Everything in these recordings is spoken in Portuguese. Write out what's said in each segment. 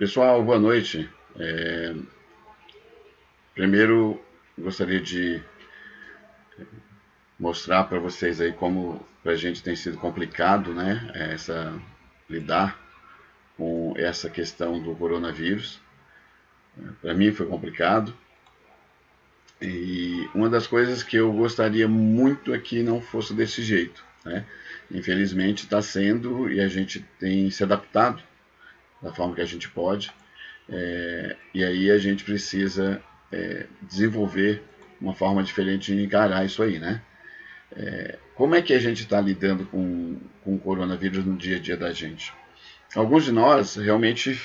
Pessoal, boa noite. Primeiro, gostaria de mostrar para vocês aí como para a gente tem sido complicado, né, lidar com essa questão do coronavírus. Para mim foi complicado. E uma das coisas que eu gostaria muito é que não fosse desse jeito, né? Infelizmente está sendo e a gente tem se adaptado da forma que a gente pode. E aí a gente precisa desenvolver uma forma diferente de encarar isso aí, né? Como é que a gente está lidando com o coronavírus no dia a dia da gente? Alguns de nós realmente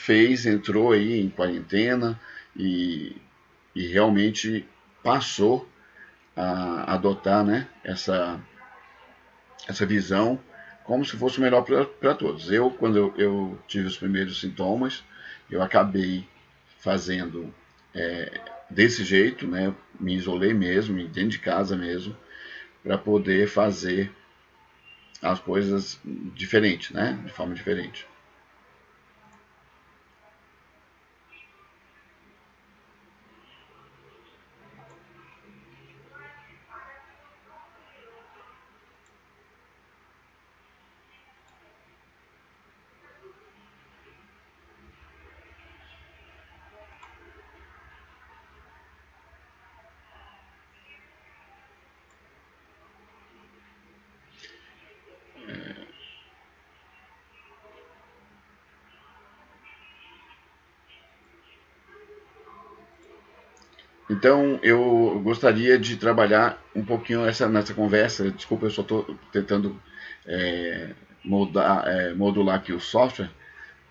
entrou aí em quarentena e, e realmente passou a adotar, né, essa visão como se fosse o melhor para todos. Quando eu tive os primeiros sintomas, eu acabei fazendo desse jeito, né? Me isolei mesmo, dentro de casa mesmo, para poder fazer as coisas diferente, né? De forma diferente. Então, eu gostaria de trabalhar um pouquinho nessa conversa. Desculpa, eu só estou tentando modular aqui o software,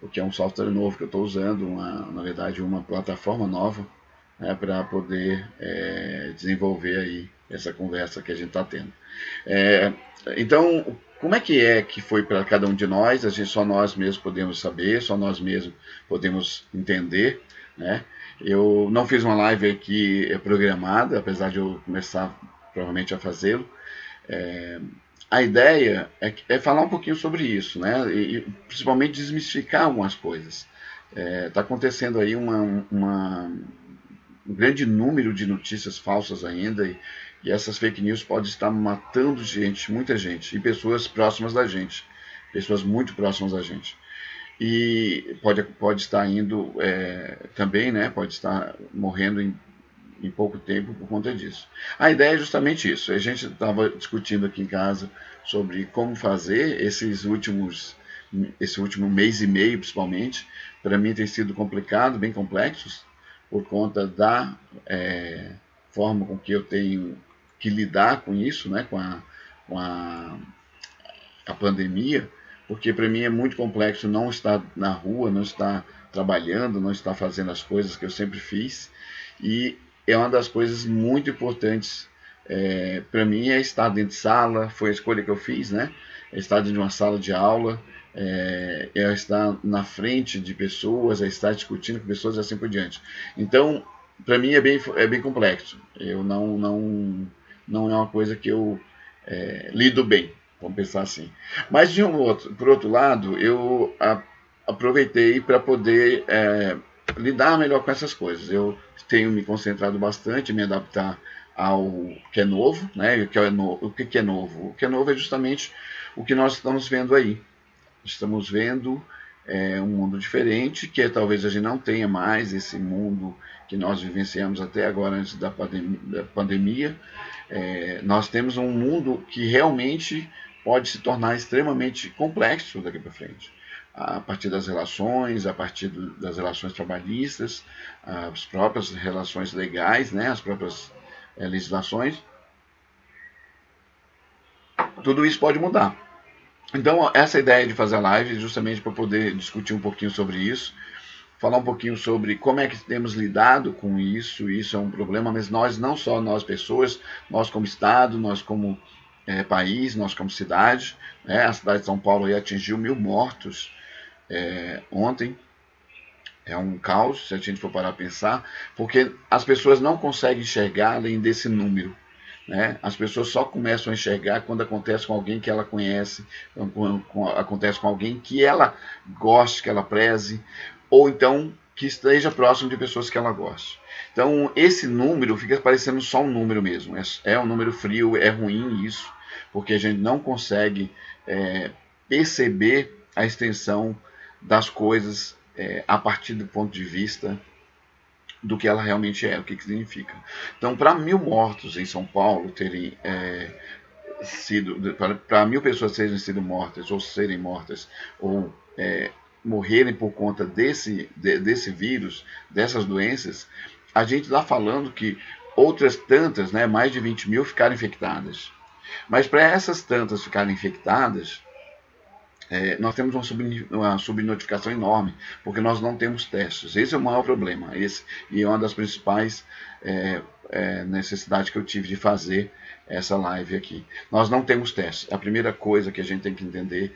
porque é um software novo que eu estou usando, na verdade, uma plataforma nova, né, para poder desenvolver aí essa conversa que a gente está tendo. É, então, como é que foi para cada um de nós? Só nós mesmos podemos saber, só nós mesmos podemos entender, né? Eu não fiz uma live aqui programada, apesar de eu começar provavelmente a fazê-lo. É, a ideia é falar um pouquinho sobre isso, né? E principalmente desmistificar algumas coisas. Está acontecendo aí um grande número de notícias falsas ainda e essas fake news podem estar matando gente, muita gente, e pessoas próximas da gente, pessoas muito próximas da gente. E pode estar indo também, né? Pode estar morrendo em pouco tempo por conta disso. A ideia é justamente isso. A gente estava discutindo aqui em casa sobre como fazer esse último mês e meio, principalmente. Para mim tem sido complicado, bem complexos, por conta da forma com que eu tenho que lidar com isso, né, com a pandemia, porque para mim é muito complexo não estar na rua, não estar trabalhando, não estar fazendo as coisas que eu sempre fiz. E é uma das coisas muito importantes para mim é estar dentro de sala, foi a escolha que eu fiz, né? É estar dentro de uma sala de aula, é estar na frente de pessoas, é estar discutindo com pessoas e assim por diante. Então, para mim é bem complexo. Eu não é uma coisa que eu lido bem, vamos pensar assim. Mas por outro lado, eu aproveitei para poder lidar melhor com essas coisas. Eu tenho me concentrado bastante, me adaptar ao que é novo, né? O que é novo? O que é novo é justamente o que nós estamos vendo aí. Estamos vendo um mundo diferente, que talvez a gente não tenha mais esse mundo que nós vivenciamos até agora antes da pandemia. Nós temos um mundo que realmente pode se tornar extremamente complexo daqui para frente. A partir das relações, a partir das relações trabalhistas, as próprias relações legais, né, as próprias legislações, tudo isso pode mudar. Então, essa ideia de fazer a live é justamente para poder discutir um pouquinho sobre isso, falar um pouquinho sobre como é que temos lidado com isso. Isso é um problema, mas nós, não só nós pessoas, nós como Estado, nós como país, nós como cidade, né? A cidade de São Paulo aí atingiu 1.000 mortos ontem. É um caos, se a gente for parar a pensar, porque as pessoas não conseguem enxergar além desse número. Né? As pessoas só começam a enxergar quando acontece com alguém que ela conhece, quando acontece com alguém que ela goste, que ela preze, ou então que esteja próximo de pessoas que ela goste. Então, esse número fica parecendo só um número mesmo. É um número frio, é ruim isso, porque a gente não consegue perceber a extensão das coisas a partir do ponto de vista do que ela realmente é, o que significa. Então, para 1.000 mortos em São Paulo terem para 1.000 pessoas terem sido mortas, ou serem mortas, ou morrerem por conta desse vírus, dessas doenças, a gente está falando que outras tantas, né, mais de 20 mil, ficaram infectadas. Mas para essas tantas ficarem infectadas, nós temos uma subnotificação enorme, porque nós não temos testes. Esse é o maior problema, e é uma das principais necessidades que eu tive de fazer essa live aqui. Nós não temos testes. A primeira coisa que a gente tem que entender,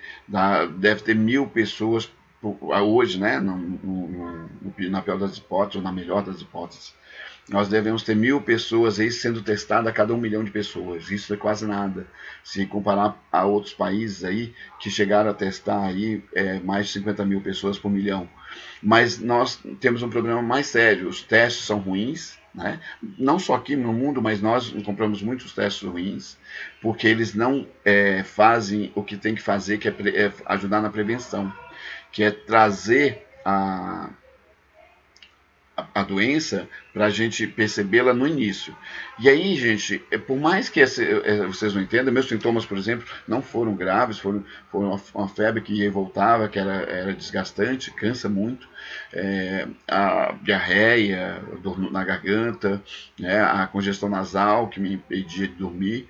deve ter 1.000 pessoas hoje, né, na pior das hipóteses, ou na melhor das hipóteses, nós devemos ter 1.000 pessoas aí sendo testadas a cada 1 milhão de pessoas. Isso é quase nada. Se comparar a outros países aí que chegaram a testar aí mais de 50 mil pessoas por milhão. Mas nós temos um problema mais sério. Os testes são ruins, né? Não só aqui no mundo, mas nós compramos muitos testes ruins, porque eles não fazem o que tem que fazer, que é ajudar na prevenção, que é trazer a doença para a gente percebê-la no início. E aí, gente, por mais que vocês não entendam, meus sintomas, por exemplo, não foram graves, foram uma febre que ia e voltava, que era desgastante, cansa muito, a diarreia, dor na garganta, né, a congestão nasal, que me impedia de dormir.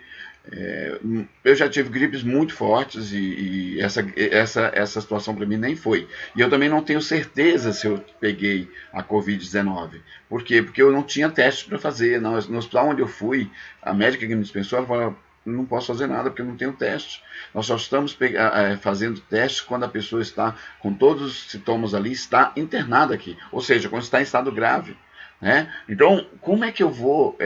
Eu já tive gripes muito fortes e essa situação para mim nem foi. E eu também não tenho certeza se eu peguei a Covid-19. Por quê? Porque eu não tinha teste para fazer. No hospital onde eu fui, a médica que me dispensou, ela falou: não posso fazer nada porque eu não tenho teste. Nós só estamos fazendo testes quando a pessoa está com todos os sintomas ali, está internada aqui. Ou seja, quando está em estado grave. Né? Então, como é que eu vou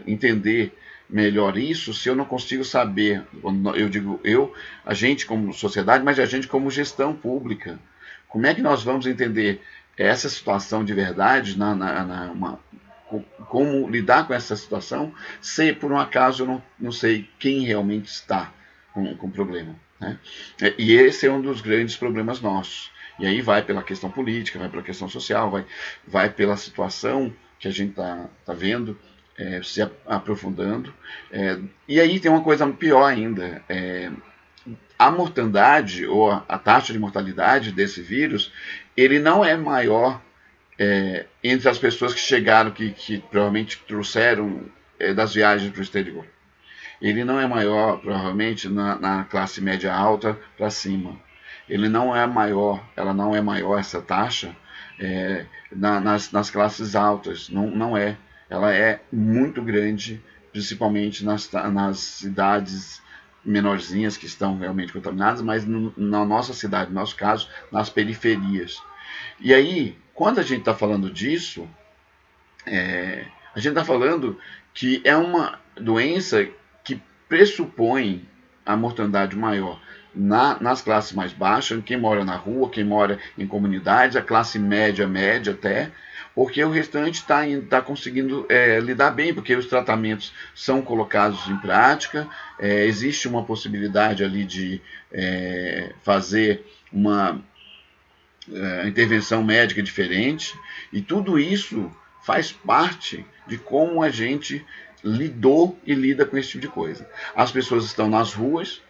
entender melhor isso se eu não consigo saber? Eu digo a gente como sociedade, mas a gente como gestão pública. Como é que nós vamos entender essa situação de verdade, como lidar com essa situação, se por um acaso eu não sei quem realmente está com o problema? Né? E esse é um dos grandes problemas nossos. E aí vai pela questão política, vai pela questão social, vai pela situação que a gente está vendo, se aprofundando. E aí tem uma coisa pior ainda. A mortandade, ou a taxa de mortalidade desse vírus, ele não é maior entre as pessoas que chegaram, que provavelmente trouxeram das viagens para o exterior. Ele não é maior, provavelmente, na classe média alta para cima. Ele não é maior, ela não é maior, essa taxa, nas classes altas. Não é. Ela é muito grande, principalmente nas cidades menorzinhas que estão realmente contaminadas, mas na nossa cidade, no nosso caso, nas periferias. E aí, quando a gente está falando disso, a gente está falando que é uma doença que pressupõe a mortandade maior nas classes mais baixas, quem mora na rua, quem mora em comunidades, a classe média até, porque o restante está conseguindo lidar bem, porque os tratamentos são colocados em prática, existe uma possibilidade ali de fazer uma intervenção médica diferente, e tudo isso faz parte de como a gente lidou e lida com esse tipo de coisa. As pessoas estão nas ruas,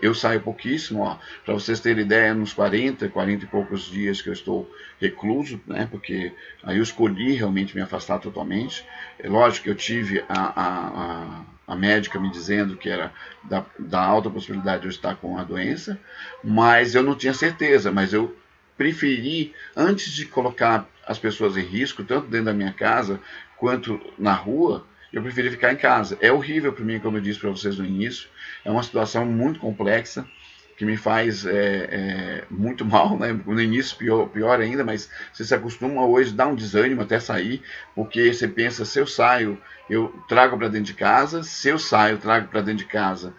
eu saio pouquíssimo, para vocês terem ideia, nos 40 e poucos dias que eu estou recluso, né, porque aí eu escolhi realmente me afastar totalmente. É lógico que eu tive a médica me dizendo que era da alta possibilidade de eu estar com a doença, mas eu não tinha certeza, mas eu preferi, antes de colocar as pessoas em risco, tanto dentro da minha casa quanto na rua, eu preferi ficar em casa. É horrível para mim, como eu disse para vocês no início, é uma situação muito complexa, que me faz muito mal, né? No início pior ainda, mas você se acostuma, hoje dá um desânimo até sair, porque você pensa, se eu saio, eu trago para dentro de casa, se eu saio, trago para dentro de casa,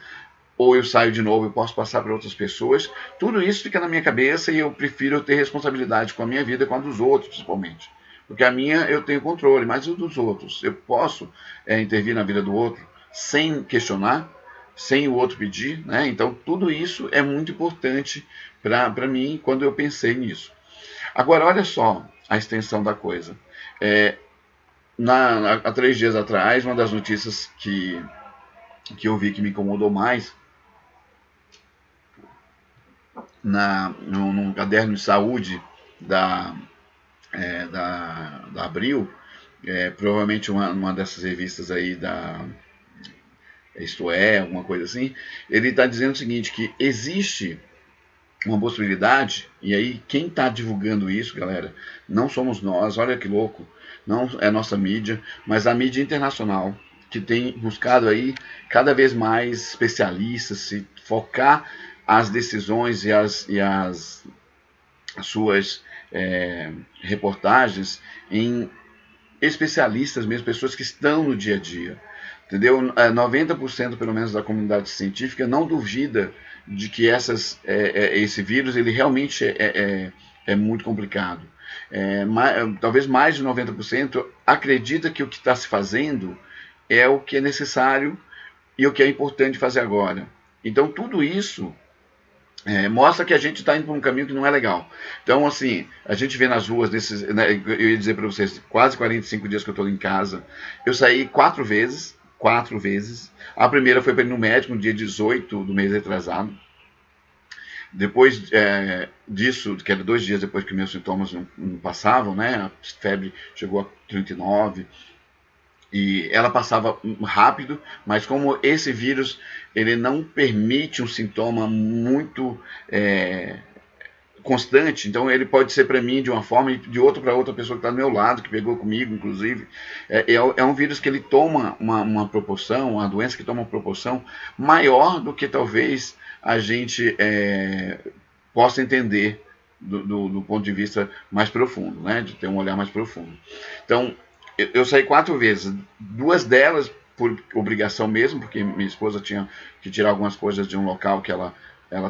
ou eu saio de novo, eu posso passar para outras pessoas. Tudo isso fica na minha cabeça e eu prefiro ter responsabilidade com a minha vida e com a dos outros, principalmente. Porque a minha eu tenho controle, mas o dos outros? Eu posso intervir na vida do outro sem questionar, sem o outro pedir, né? Então tudo isso é muito importante para mim quando eu pensei nisso. Agora, olha só a extensão da coisa. É, há 3 dias atrás, uma das notícias que eu vi que me incomodou mais num caderno de saúde da, da Abril, provavelmente uma dessas revistas aí da Isto É, alguma coisa assim, ele está dizendo o seguinte, que existe uma possibilidade, e aí quem está divulgando isso, galera, não somos nós, olha que louco, não é a nossa mídia, mas a mídia internacional, que tem buscado aí cada vez mais especialistas, se focar as decisões as suas reportagens em especialistas mesmo, pessoas que estão no dia a dia. Entendeu? 90% pelo menos da comunidade científica não duvida de que esse vírus ele realmente é muito complicado. Talvez mais de 90% acredita que o que está se fazendo é o que é necessário e o que é importante fazer agora. Então tudo isso mostra que a gente está indo por um caminho que não é legal. Então, assim, a gente vê nas ruas, né, eu ia dizer para vocês, quase 45 dias que eu estou em casa, eu saí 4 vezes. A primeira foi para ir no médico no dia 18 do mês retrasado. Depois disso, que era 2 dias depois que meus sintomas não passavam, né? A febre chegou a 39, e ela passava rápido, mas como esse vírus ele não permite um sintoma muito constante, então ele pode ser para mim de uma forma e de outra para outra pessoa que está do meu lado, que pegou comigo, inclusive. É um vírus que ele toma uma proporção, uma doença que toma uma proporção maior do que talvez a gente possa entender do ponto de vista mais profundo, né? De ter um olhar mais profundo. Então, eu saí 4 vezes, 2 delas por obrigação mesmo, porque minha esposa tinha que tirar algumas coisas de um local que ela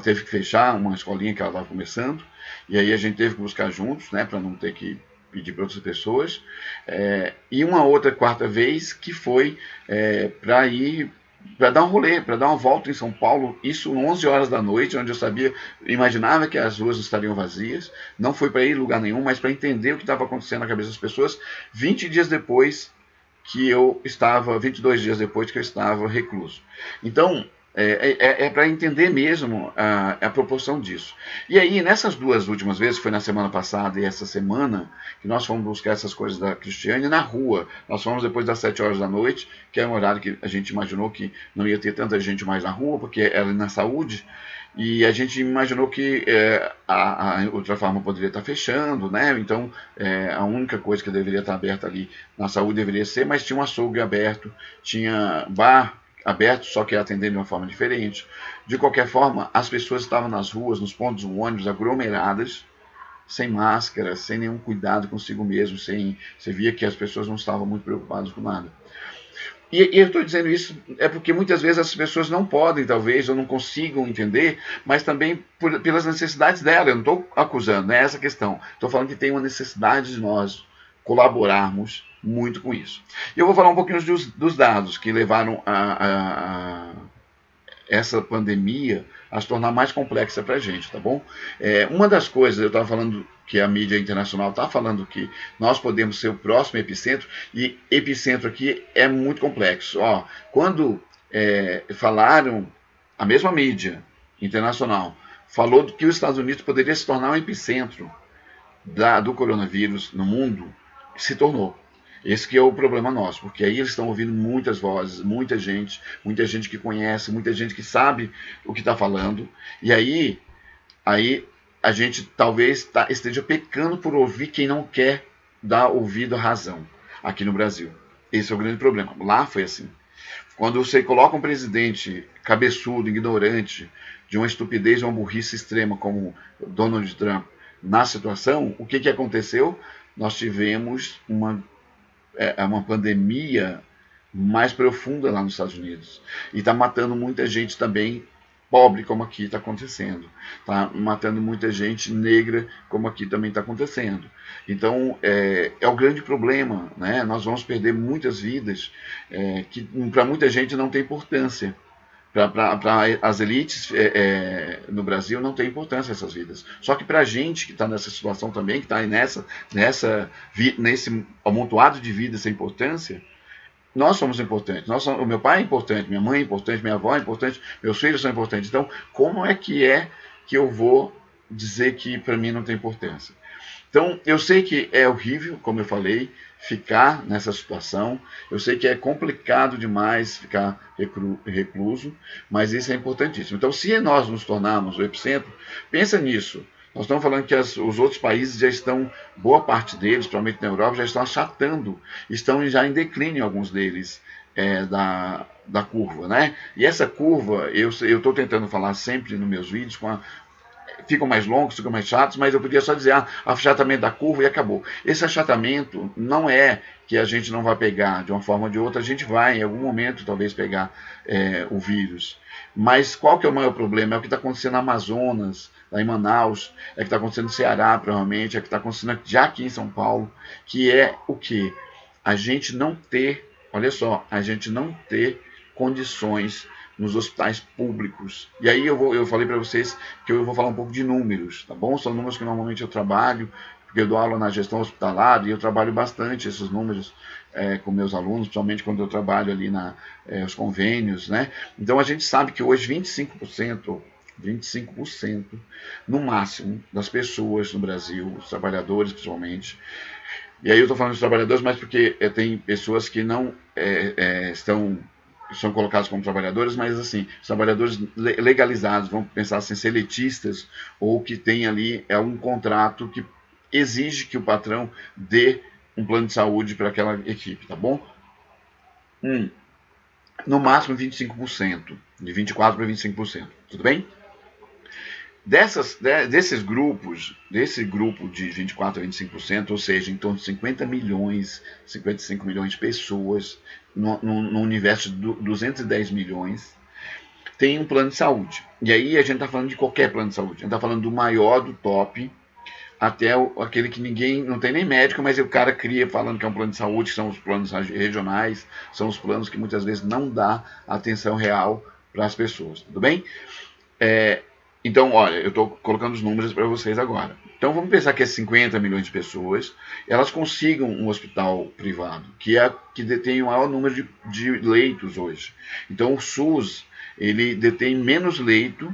teve que fechar, uma escolinha que ela estava começando, e aí a gente teve que buscar juntos, né, para não ter que pedir para outras pessoas. E uma outra quarta vez que foi para ir para dar um rolê, para dar uma volta em São Paulo, isso 11 horas da noite, onde eu imaginava que as ruas estariam vazias, não foi para ir em lugar nenhum, mas para entender o que estava acontecendo na cabeça das pessoas, 20 dias depois que eu estava, 22 dias depois que eu estava recluso. Então, para entender mesmo a proporção disso. E aí, nessas 2 últimas vezes, foi na semana passada e essa semana, que nós fomos buscar essas coisas da Cristiane na rua. Nós fomos depois das 7 horas da noite, que é um horário que a gente imaginou que não ia ter tanta gente mais na rua, porque era na saúde, e a gente imaginou que a Ultrafarma poderia estar fechando, né? Então a única coisa que deveria estar aberta ali na saúde deveria ser, mas tinha um açougue aberto, tinha bar aberto, só que atendendo de uma forma diferente. De qualquer forma, as pessoas estavam nas ruas, nos pontos de ônibus, aglomeradas, sem máscara, sem nenhum cuidado consigo mesmo, você via que as pessoas não estavam muito preocupadas com nada. E eu estou dizendo isso porque muitas vezes as pessoas não podem, talvez, ou não consigam entender, mas também pelas necessidades dela. Eu não estou acusando, não é essa a questão. Estou falando que tem uma necessidade de nós colaborarmos muito com isso. E eu vou falar um pouquinho dos dados que levaram a essa pandemia a se tornar mais complexa para a gente, tá bom? Uma das coisas, eu estava falando que a mídia internacional está falando que nós podemos ser o próximo epicentro, e epicentro aqui é muito complexo. Quando falaram, a mesma mídia internacional falou que os Estados Unidos poderia se tornar um epicentro do coronavírus no mundo, se tornou. Esse que é o problema nosso, porque aí eles estão ouvindo muitas vozes, muita gente que conhece, muita gente que sabe o que está falando, e aí a gente talvez esteja pecando por ouvir quem não quer dar ouvido à razão aqui no Brasil. Esse é o grande problema. Lá foi assim. Quando você coloca um presidente cabeçudo, ignorante, de uma estupidez, uma burrice extrema como Donald Trump na situação, o que aconteceu? Nós tivemos uma pandemia mais profunda lá nos Estados Unidos. E está matando muita gente também pobre, como aqui está acontecendo, está matando muita gente negra, como aqui também está acontecendo. Então, é o grande problema, né? Nós vamos perder muitas vidas que para muita gente não tem importância. Para as elites no Brasil não tem importância essas vidas. Só que para a gente que está nessa situação também, que está nesse amontoado de vidas sem importância, nós somos importantes. O meu pai é importante, minha mãe é importante, minha avó é importante, meus filhos são importantes. Então, como é que eu vou dizer que para mim não tem importância? Então, eu sei que é horrível, como eu falei, ficar nessa situação. Eu sei que é complicado demais ficar recluso, mas isso é importantíssimo. Então, se nós nos tornarmos o epicentro, pensa nisso. Nós estamos falando que os outros países já estão, boa parte deles, principalmente na Europa, já estão achatando, estão já em declínio alguns deles da curva, né? E essa curva, eu estou tentando falar sempre nos meus vídeos ficam mais longos, ficam mais chatos, mas eu podia só dizer, achatamento da curva e acabou. Esse achatamento não é que a gente não vai pegar de uma forma ou de outra, a gente vai em algum momento talvez pegar o vírus. Mas qual que é o maior problema? É o que está acontecendo no Amazonas, lá em Manaus, é o que está acontecendo no Ceará, provavelmente, é o que está acontecendo já aqui em São Paulo, que é o quê? A gente não ter, olha só, a gente não ter condições nos hospitais públicos. E aí eu falei para vocês que eu vou falar um pouco de números, tá bom? São números que normalmente eu trabalho, porque eu dou aula na gestão hospitalar e eu trabalho bastante esses números com meus alunos, principalmente quando eu trabalho ali os convênios, né? Então a gente sabe que hoje 25% no máximo das pessoas no Brasil, os trabalhadores principalmente, e aí eu estou falando dos trabalhadores, mas porque tem pessoas que não são colocados como trabalhadores, mas assim, os trabalhadores legalizados, vamos pensar assim, seletistas, ou que tem ali um contrato que exige que o patrão dê um plano de saúde para aquela equipe, tá bom? No máximo 25%, de 24% para 25%, tudo bem? Desse grupo de 24% a 25%, ou seja, em torno de 50 milhões, 55 milhões de pessoas, no universo de 210 milhões, tem um plano de saúde. E aí a gente está falando de qualquer plano de saúde. A gente está falando do maior, do top, até aquele que ninguém, não tem nem médico, mas o cara cria falando que é um plano de saúde, que são os planos regionais, são os planos que muitas vezes não dá atenção real para as pessoas, tudo bem? Então, olha, eu estou colocando os números para vocês agora. Então, vamos pensar que é 50 milhões de pessoas, elas consigam um hospital privado, que detém o maior número de leitos hoje. Então, o SUS, ele detém menos leitos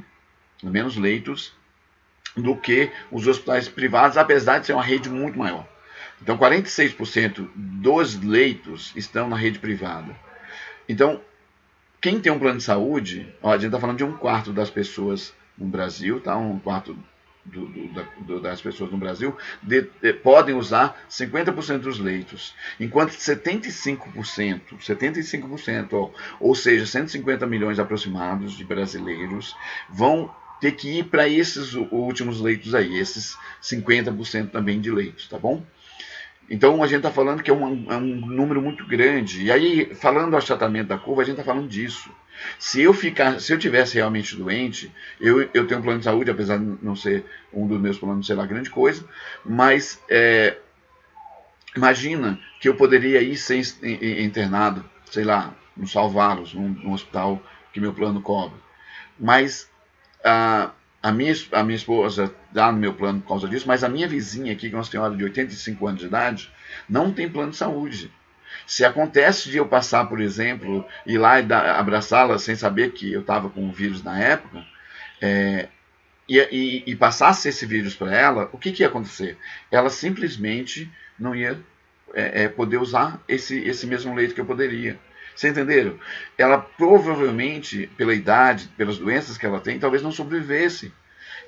do que os hospitais privados, apesar de ser uma rede muito maior. Então, 46% dos leitos estão na rede privada. Então, quem tem um plano de saúde, a gente está falando de 1/4 das pessoas no Brasil, tá? 1/4 das pessoas no Brasil podem usar 50% dos leitos, enquanto 75%, ou seja, 150 milhões aproximados de brasileiros vão ter que ir para esses últimos leitos aí, esses 50% também de leitos, tá bom? Então a gente está falando que é um número muito grande. E aí, falando do achatamento da curva, a gente está falando disso. Se eu tivesse realmente doente, eu tenho um plano de saúde, apesar de não ser um dos meus planos, sei lá, grande coisa, mas imagina que eu poderia ir ser internado, sei lá, no Salvalos, num hospital que meu plano cobre. Mas a minha esposa dá no meu plano por causa disso, mas a minha vizinha aqui, que é uma senhora de 85 anos de idade, não tem plano de saúde. Se acontece de eu passar, por exemplo, ir lá e abraçá-la sem saber que eu estava com o vírus na época, e passasse esse vírus para ela, o que ia acontecer? Ela simplesmente não ia poder usar esse mesmo leito que eu poderia. Vocês entenderam? Ela provavelmente, pela idade, pelas doenças que ela tem, talvez não sobrevivesse.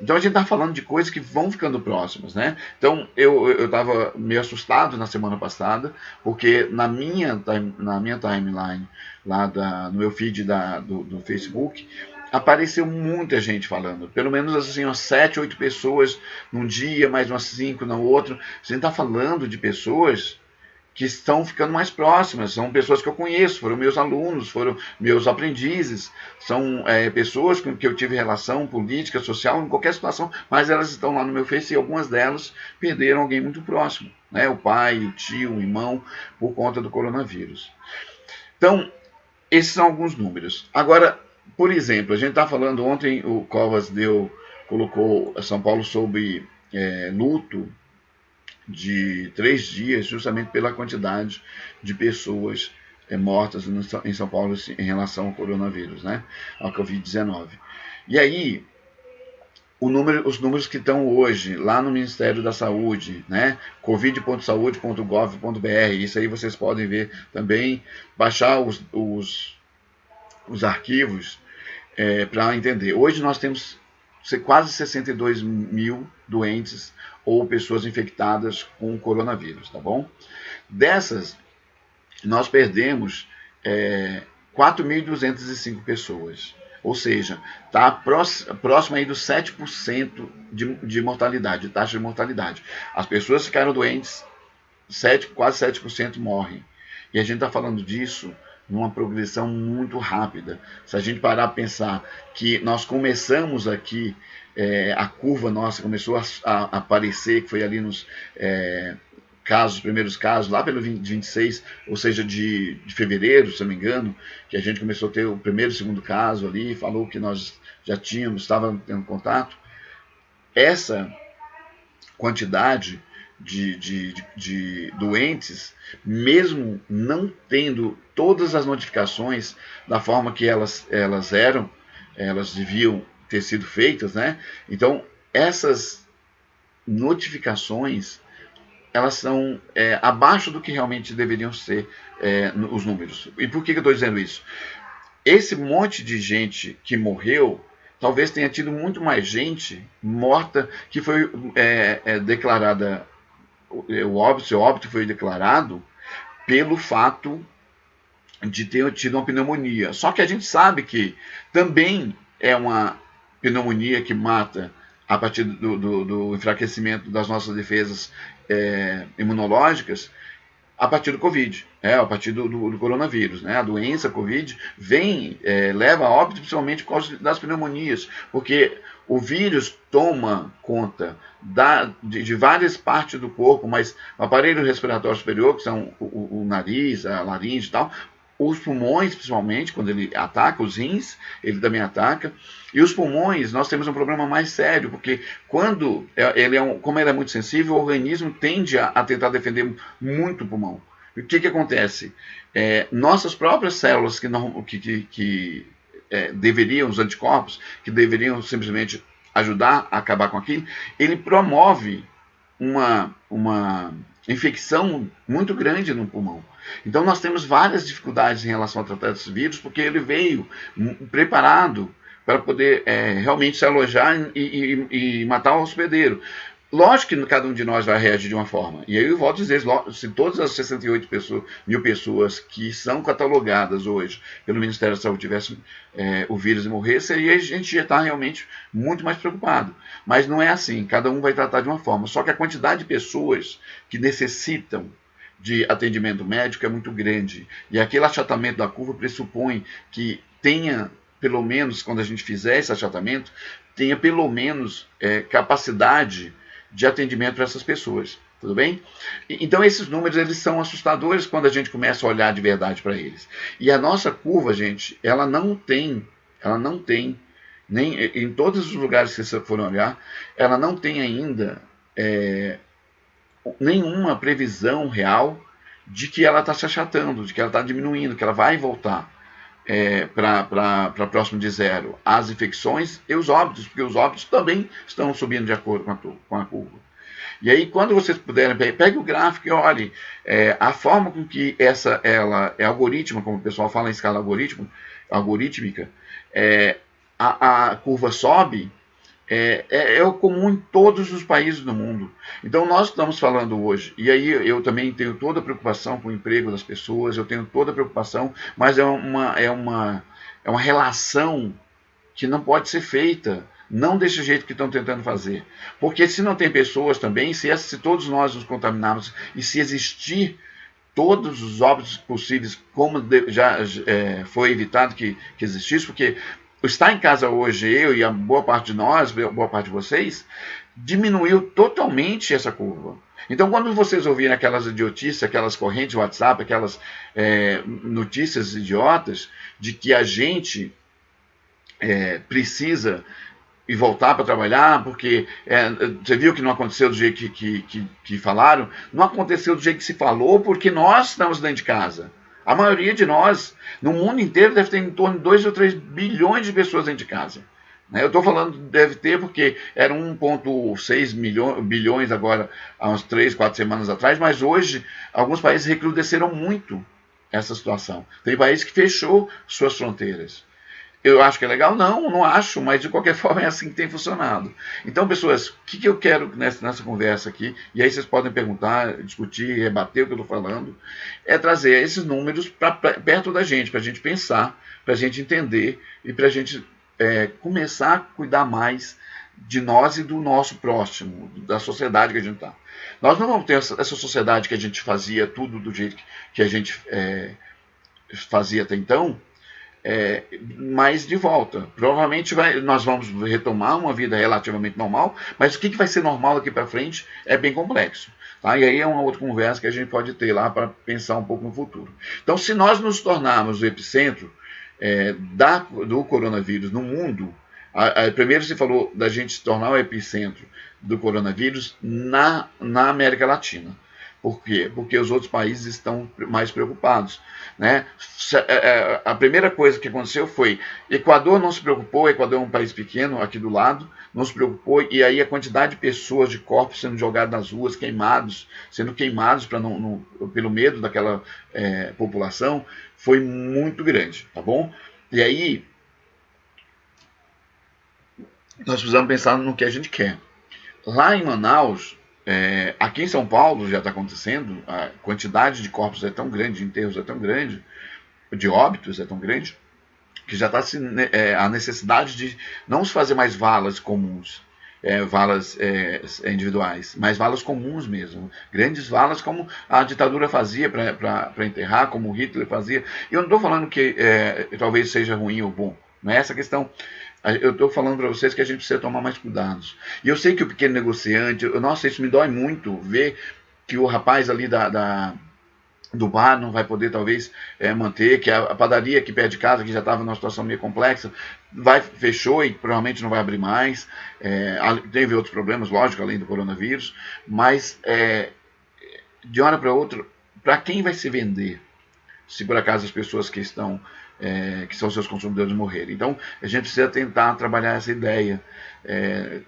Então a gente está falando de coisas que vão ficando próximas, né? Então eu estava meio assustado na semana passada, porque na minha timeline, lá no meu feed do Facebook, apareceu muita gente falando. Pelo menos assim, umas 7, 8 pessoas num dia, mais umas 5 no outro. A gente está falando de pessoas que estão ficando mais próximas, são pessoas que eu conheço, foram meus alunos, foram meus aprendizes, são pessoas com que eu tive relação política, social, em qualquer situação, mas elas estão lá no meu Face e algumas delas perderam alguém muito próximo, né? O pai, o tio, o irmão, por conta do coronavírus. Então, esses são alguns números. Agora, por exemplo, a gente está falando, ontem o Covas colocou São Paulo sob luto de 3 dias, justamente pela quantidade de pessoas mortas em São Paulo em relação ao coronavírus, né? Ao Covid-19. E aí, os números que estão hoje lá no Ministério da Saúde, né? covid.saude.gov.br, isso aí vocês podem ver também, baixar os arquivos para entender. Hoje nós temos quase 62 mil doentes ou pessoas infectadas com o coronavírus, tá bom? Dessas, nós perdemos 4.205 pessoas. Ou seja, está próximo aí dos 7% de mortalidade, de taxa de mortalidade. As pessoas ficaram doentes, quase 7% morrem. E a gente está falando disso numa progressão muito rápida. Se a gente parar para pensar que nós começamos aqui, a curva nossa começou a aparecer, que foi ali nos primeiros casos, lá pelo 26, ou seja, de fevereiro, se não me engano, que a gente começou a ter o primeiro e segundo caso ali, falou que nós já estávamos tendo contato. Essa quantidade de doentes, mesmo não tendo todas as notificações da forma que elas deviam ter sido feitas, né? Então, essas notificações, elas são abaixo do que realmente deveriam ser os números. E por que eu estou dizendo isso? Esse monte de gente que morreu, talvez tenha tido muito mais gente morta que foi declarada, seu óbito foi declarado pelo fato de ter tido uma pneumonia. Só que a gente sabe que também é uma pneumonia que mata a partir do enfraquecimento das nossas defesas imunológicas, a partir do Covid, a partir do coronavírus, né? A doença Covid leva a óbito principalmente por causa das pneumonias, porque o vírus toma conta de várias partes do corpo, mas o aparelho respiratório superior, que são o nariz, a laringe e tal, os pulmões, principalmente, quando ele ataca os rins, ele também ataca. E os pulmões, nós temos um problema mais sério, porque quando como ele é muito sensível, o organismo tende a tentar defender muito o pulmão. E o que acontece? Nossas próprias células que deveriam, os anticorpos, que deveriam simplesmente ajudar a acabar com aquilo, ele promove uma infecção muito grande no pulmão. Então nós temos várias dificuldades em relação a tratar esses vírus, porque ele veio preparado para poder realmente se alojar e matar o hospedeiro. Lógico que cada um de nós vai reagir de uma forma. E aí eu volto a dizer, se todas as 68 mil pessoas que são catalogadas hoje pelo Ministério da Saúde tivessem o vírus e morressem, aí a gente já está realmente muito mais preocupado. Mas não é assim, cada um vai tratar de uma forma. Só que a quantidade de pessoas que necessitam de atendimento médico é muito grande. E aquele achatamento da curva pressupõe que tenha, pelo menos, quando a gente fizer esse achatamento, tenha pelo menos capacidade de atendimento para essas pessoas, tudo bem? Então esses números, eles são assustadores quando a gente começa a olhar de verdade para eles. E a nossa curva, gente, ela não tem, nem em todos os lugares que vocês forem olhar, ela não tem ainda nenhuma previsão real de que ela está se achatando, de que ela está diminuindo, que ela vai voltar para próximo de zero as infecções e os óbitos, porque os óbitos também estão subindo de acordo com a curva. E aí, quando vocês puderem, pegue o gráfico e olhe a forma com que ela é algorítmica, como o pessoal fala em escala algorítmica, a curva sobe, é o comum em todos os países do mundo. Então nós estamos falando hoje, e aí eu também tenho toda a preocupação com o emprego das pessoas, eu tenho toda a preocupação, mas é uma relação que não pode ser feita, não desse jeito que estão tentando fazer. Porque se não tem pessoas também, se todos nós nos contaminarmos, e se existir todos os óbitos possíveis, como já foi evitado que existisse, porque estar em casa hoje, eu e a boa parte de nós, boa parte de vocês, diminuiu totalmente essa curva. Então, quando vocês ouvirem aquelas idiotices, aquelas correntes de WhatsApp, aquelas notícias idiotas de que a gente precisa e voltar para trabalhar, porque você viu que não aconteceu do jeito que falaram, não aconteceu do jeito que se falou, porque nós estamos dentro de casa. A maioria de nós, no mundo inteiro, deve ter em torno de 2 ou 3 bilhões de pessoas dentro de casa. Eu estou falando deve ter porque eram 1,6 bilhões agora, há uns 3, 4 semanas atrás, mas hoje alguns países recrudesceram muito essa situação. Tem país que fechou suas fronteiras. Eu acho que é legal? Não acho, mas de qualquer forma é assim que tem funcionado. Então, pessoas, o que eu quero nessa conversa aqui, e aí vocês podem perguntar, discutir, rebater o que eu estou falando, é trazer esses números para perto da gente, para a gente pensar, para a gente entender e para a gente começar a cuidar mais de nós e do nosso próximo, da sociedade que a gente está. Nós não vamos ter essa sociedade que a gente fazia tudo do jeito que a gente fazia até então, mas de volta. Provavelmente nós vamos retomar uma vida relativamente normal, mas o que vai ser normal daqui para frente é bem complexo. Tá? E aí é uma outra conversa que a gente pode ter lá para pensar um pouco no futuro. Então, se nós nos tornarmos o epicentro do coronavírus no mundo, primeiro se falou da gente se tornar o epicentro do coronavírus na América Latina. Por quê? Porque os outros países estão mais preocupados. Né? A primeira coisa que aconteceu foi, Equador não se preocupou, Equador é um país pequeno aqui do lado, não se preocupou, e aí a quantidade de pessoas, de corpos sendo jogados nas ruas, sendo queimados pelo medo daquela população, foi muito grande, tá bom? E aí, nós precisamos pensar no que a gente quer. Lá em Manaus, aqui em São Paulo já está acontecendo, a quantidade de corpos é tão grande, de enterros é tão grande, de óbitos é tão grande, que já está a necessidade de não se fazer mais valas comuns, valas individuais, mas valas comuns mesmo, grandes valas como a ditadura fazia para enterrar, como o Hitler fazia. E eu não estou falando que talvez seja ruim ou bom, não é essa a questão. Eu estou falando para vocês que a gente precisa tomar mais cuidados. E eu sei que o pequeno negociante, nossa, isso me dói muito, ver que o rapaz ali do bar não vai poder talvez manter, que a padaria aqui perto de casa, que já estava numa situação meio complexa, fechou e provavelmente não vai abrir mais. Teve outros problemas, lógico, além do coronavírus, mas de uma hora para outra, para quem vai se vender? Se por acaso as pessoas que estão que são seus consumidores morrerem. Então, a gente precisa tentar trabalhar essa ideia,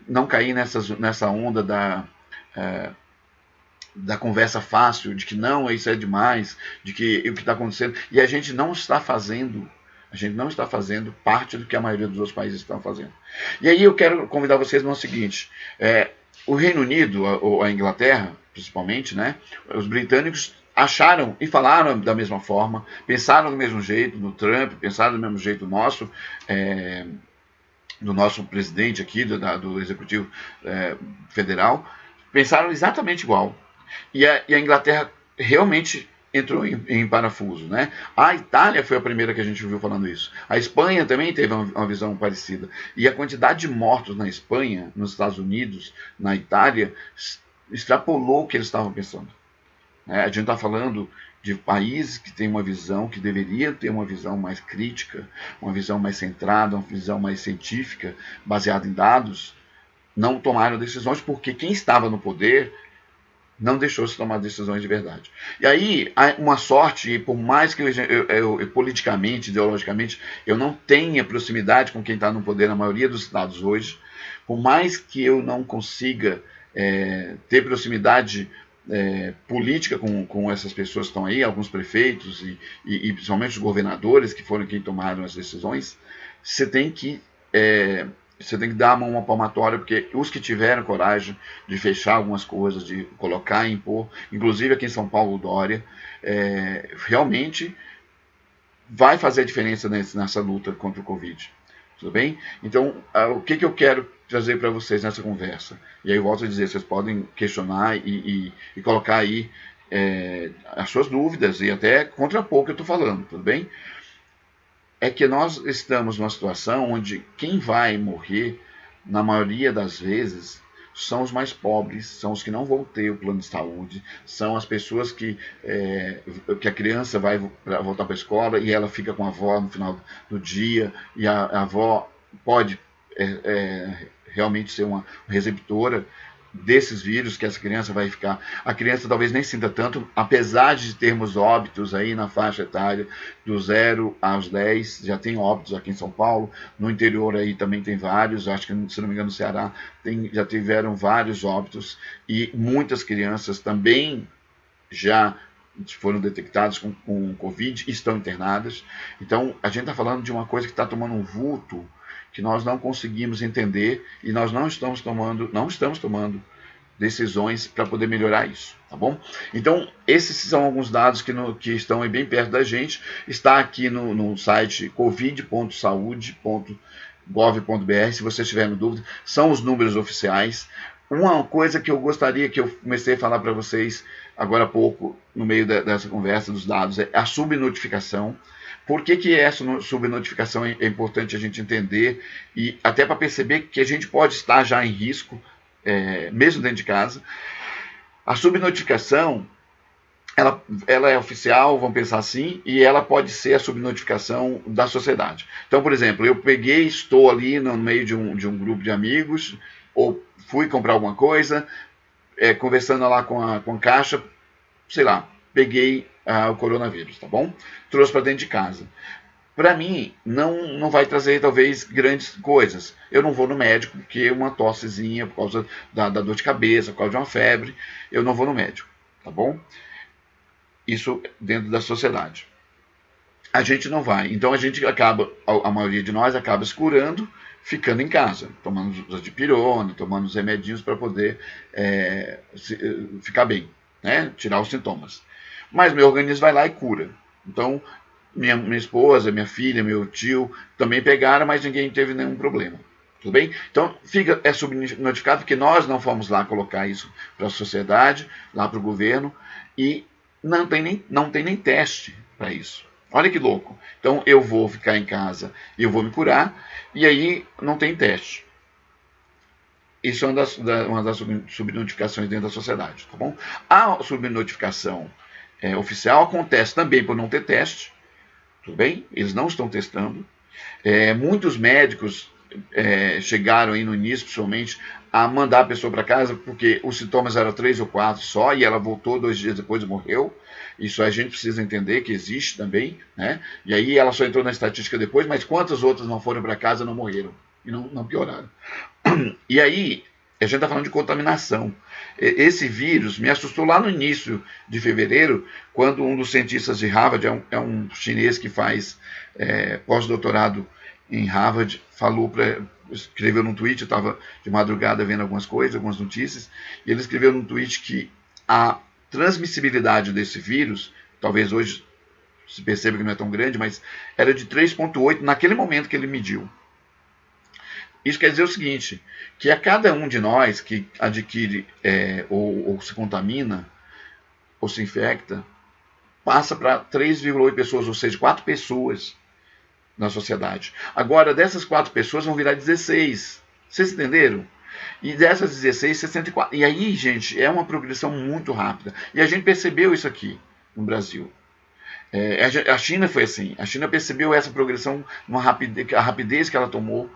não cair nessa onda da conversa fácil, de que não, isso é demais, de que o que está acontecendo, e a gente não está fazendo parte do que a maioria dos outros países estão fazendo. E aí eu quero convidar vocês no seguinte, o Reino Unido, ou a Inglaterra, principalmente, né, os britânicos acharam e falaram da mesma forma, pensaram do mesmo jeito no Trump, pensaram do mesmo jeito nosso, do nosso presidente aqui, do Executivo Federal, pensaram exatamente igual. E a Inglaterra realmente entrou em parafuso. Né? A Itália foi a primeira que a gente viu falando isso. A Espanha também teve uma visão parecida. E a quantidade de mortos na Espanha, nos Estados Unidos, na Itália, extrapolou o que eles estavam pensando. A gente está falando de países que têm uma visão, que deveriam ter uma visão mais crítica, uma visão mais centrada, uma visão mais científica, baseada em dados, não tomaram decisões porque quem estava no poder não deixou-se tomar decisões de verdade. E aí, uma sorte, e por mais que eu politicamente, ideologicamente, eu não tenha proximidade com quem está no poder na maioria dos estados hoje, por mais que eu não consiga ter proximidade política com essas pessoas que estão aí, alguns prefeitos e principalmente os governadores, que foram quem tomaram as decisões, você tem que dar a mão uma palmatória, porque os que tiveram coragem de fechar algumas coisas, de colocar e impor, inclusive aqui em São Paulo, Dória, realmente vai fazer a diferença nessa luta contra o Covid. Tudo bem? Então, o que eu quero trazer para vocês nessa conversa? E aí eu volto a dizer, vocês podem questionar e colocar aí as suas dúvidas e até contrapor o que eu estou falando, tudo bem? É que nós estamos numa situação onde quem vai morrer, na maioria das vezes, são os mais pobres, são os que não vão ter o plano de saúde, são as pessoas que a criança vai voltar para a escola e ela fica com a avó no final do dia, e a avó pode realmente ser uma receptora desses vírus que essa criança vai ficar. A criança talvez nem sinta tanto, apesar de termos óbitos aí na faixa etária do 0 aos 10, já tem óbitos aqui em São Paulo, no interior aí também tem vários, acho que, se não me engano, no Ceará já tiveram vários óbitos, e muitas crianças também já foram detectadas com Covid e estão internadas. Então, a gente está falando de uma coisa que está tomando um vulto que nós não conseguimos entender, e nós não estamos tomando decisões para poder melhorar isso, tá bom? Então, esses são alguns dados que estão aí bem perto da gente. Está aqui no site covid.saude.gov.br, se você estiver em dúvida, são os números oficiais. Uma coisa que eu gostaria, que eu comecei a falar para vocês agora há pouco, no meio dessa conversa dos dados, é a subnotificação. Por que essa subnotificação é importante a gente entender, e até para perceber que a gente pode estar já em risco, mesmo dentro de casa. A subnotificação, ela é oficial, vamos pensar assim, e ela pode ser a subnotificação da sociedade. Então, por exemplo, eu estou ali no meio de um grupo de amigos, ou fui comprar alguma coisa, conversando lá com a caixa, sei lá, peguei o coronavírus, tá bom? Trouxe para dentro de casa. Para mim, não vai trazer, talvez, grandes coisas. Eu não vou no médico, porque uma tossezinha, por causa da dor de cabeça, por causa de uma febre, eu não vou no médico, tá bom? Isso dentro da sociedade. A gente não vai. Então, a maioria de nós acaba se curando, ficando em casa, tomando os dipirona, tomando os remedinhos para poder ficar bem, né? Tirar os sintomas. Mas meu organismo vai lá e cura. Então, minha esposa, minha filha, meu tio também pegaram, mas ninguém teve nenhum problema. Tudo bem? Então, é subnotificado porque nós não fomos lá colocar isso para a sociedade, lá para o governo, e não tem nem teste para isso. Olha que louco. Então, eu vou ficar em casa e eu vou me curar, e aí não tem teste. Isso é uma das subnotificações dentro da sociedade, tá bom? A subnotificação oficial acontece também por não ter teste, tudo bem? Eles não estão testando. Muitos médicos chegaram aí no início, principalmente, a mandar a pessoa para casa porque os sintomas eram 3 ou 4 só, e ela voltou 2 dias depois e morreu. Isso a gente precisa entender que existe também, né? E aí ela só entrou na estatística depois, mas quantas outras não foram para casa e não morreram? E não pioraram. E aí, a gente está falando de contaminação. Esse vírus me assustou lá no início de fevereiro, quando um dos cientistas de Harvard, um chinês que faz pós-doutorado em Harvard, escreveu num tweet, eu estava de madrugada vendo algumas coisas, algumas notícias, e ele escreveu num tweet que a transmissibilidade desse vírus, talvez hoje se perceba que não é tão grande, mas era de 3,8 naquele momento que ele mediu. Isso quer dizer o seguinte, que a cada um de nós que adquire ou se contamina, ou se infecta, passa para 3,8 pessoas, ou seja, 4 pessoas na sociedade. Agora, dessas 4 pessoas vão virar 16. Vocês entenderam? E dessas 16, 64. E aí, gente, é uma progressão muito rápida. E a gente percebeu isso aqui no Brasil. A China foi assim. A China percebeu essa progressão, a rapidez que ela tomou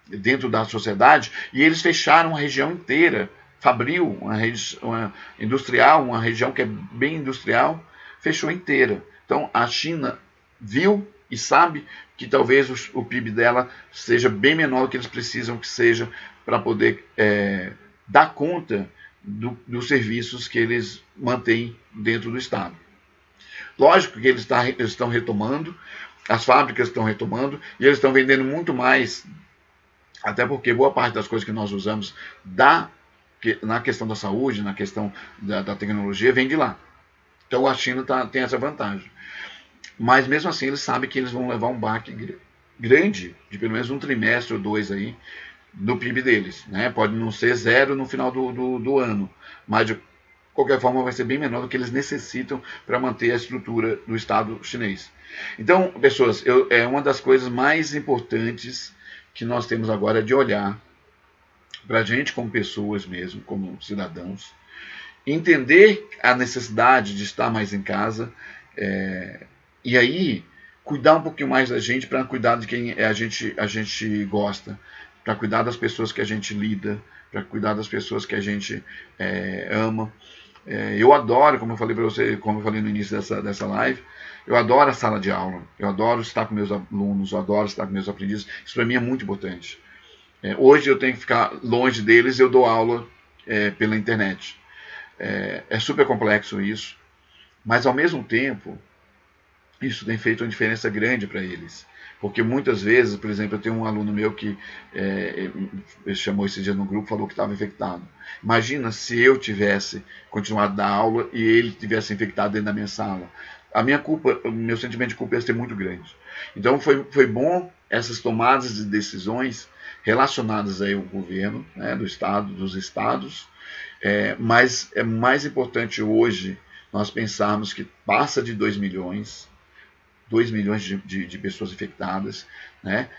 dentro da sociedade, e eles fecharam uma região inteira, Fabril, uma industrial, uma região que é bem industrial, fechou inteira. Então a China viu e sabe que talvez o PIB dela seja bem menor do que eles precisam que seja para poder dar conta dos serviços que eles mantêm dentro do Estado. Lógico que eles estão retomando, as fábricas estão retomando, e eles estão vendendo muito mais, até porque boa parte das coisas que nós usamos na questão da saúde, na questão da tecnologia, vem de lá. Então a China tem essa vantagem. Mas mesmo assim eles sabem que eles vão levar um baque grande, de pelo menos um trimestre ou 2 aí, no PIB deles. Né? Pode não ser 0 no final do ano, mas qualquer forma vai ser bem menor do que eles necessitam para manter a estrutura do Estado chinês. Então, pessoas, é uma das coisas mais importantes que nós temos agora de olhar para a gente como pessoas mesmo, como cidadãos, entender a necessidade de estar mais em casa, e aí cuidar um pouquinho mais da gente para cuidar de quem a gente gosta, para cuidar das pessoas que a gente lida, para cuidar das pessoas que a gente ama. Eu adoro, como eu falei para você, como eu falei no início dessa live, eu adoro a sala de aula, eu adoro estar com meus alunos, eu adoro estar com meus aprendizes, isso para mim é muito importante. Hoje eu tenho que ficar longe deles, eu dou aula pela internet. É super complexo isso, mas ao mesmo tempo, isso tem feito uma diferença grande para eles. Porque muitas vezes, por exemplo, eu tenho um aluno meu que chamou esse dia no grupo, falou que estava infectado. Imagina se eu tivesse continuado a dar aula e ele tivesse infectado dentro da minha sala. A minha culpa, o meu sentimento de culpa ia ser muito grande. Então foi bom essas tomadas de decisões relacionadas aí ao governo, né, do estado, dos estados, mas é mais importante hoje nós pensarmos que passa de 2 milhões de pessoas infectadas, né?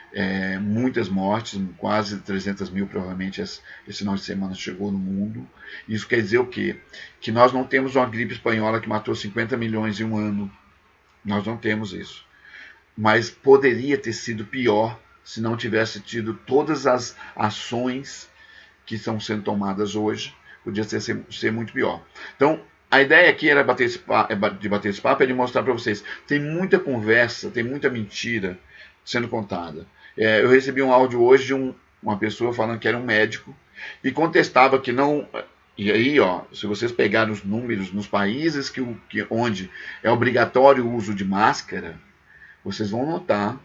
Muitas mortes, quase 300 mil provavelmente esse final de semana chegou no mundo. Isso quer dizer o quê? Que nós não temos uma gripe espanhola que matou 50 milhões em um ano. Nós não temos isso. Mas poderia ter sido pior se não tivesse tido todas as ações que estão sendo tomadas hoje. Podia ser muito pior. Então, a ideia aqui era bater esse papo, é de mostrar para vocês. Tem muita conversa, tem muita mentira sendo contada. Eu recebi um áudio hoje de uma pessoa falando que era um médico e contestava que não. E aí, ó, se vocês pegarem os números nos países onde é obrigatório o uso de máscara, vocês vão notar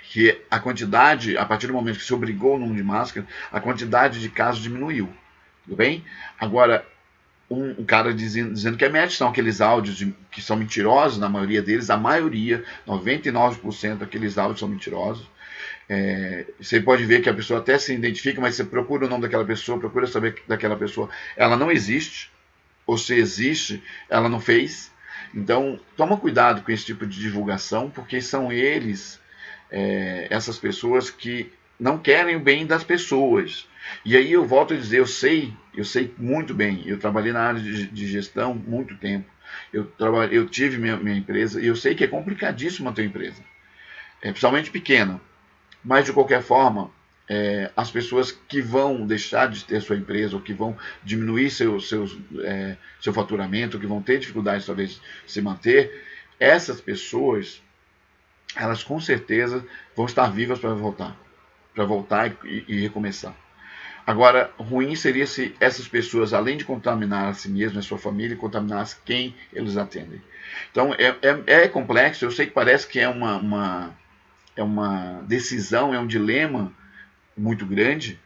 que a quantidade, a partir do momento que se obrigou o número de máscara, a quantidade de casos diminuiu. Tudo bem? Agora, um cara dizendo que é médico, são aqueles áudios que são mentirosos, na maioria deles, a maioria, 99% daqueles áudios são mentirosos. Você pode ver que a pessoa até se identifica, mas você procura o nome daquela pessoa, procura saber daquela pessoa, ela não existe, ou se existe, ela não fez. Então, toma cuidado com esse tipo de divulgação, porque são eles, essas pessoas que não querem o bem das pessoas. E aí eu volto a dizer, eu sei muito bem, eu trabalhei na área de gestão muito tempo, eu tive minha empresa, e eu sei que é complicadíssimo manter uma empresa, principalmente pequena, mas de qualquer forma, as pessoas que vão deixar de ter sua empresa, ou que vão diminuir seu faturamento, ou que vão ter dificuldades talvez de se manter, essas pessoas, elas com certeza vão estar vivas para voltar e recomeçar. Agora, ruim seria se essas pessoas, além de contaminar a si mesmas, a sua família, contaminassem quem eles atendem. Então, é complexo, eu sei que parece que é uma decisão, é um dilema muito grande,